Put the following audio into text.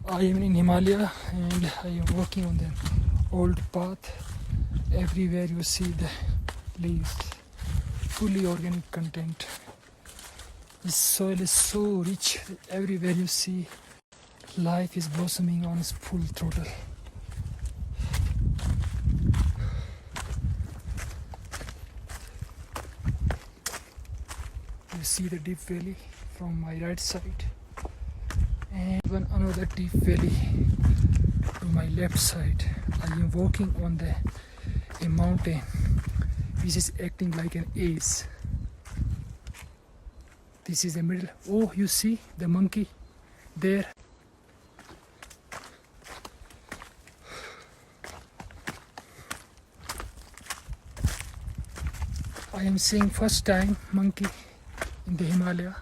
I am in Himalaya and I am walking on the old path. Everywhere you see the leaves, fully organic content. The soil is so rich. Everywhere you see, life is blossoming on its full throttle. You see the deep valley from my right side, and one another deep valley to my left side. I am walking on a mountain which is acting like an ace. This is the middle. Oh, you see the monkey there. I am seeing first time monkey in the Himalaya.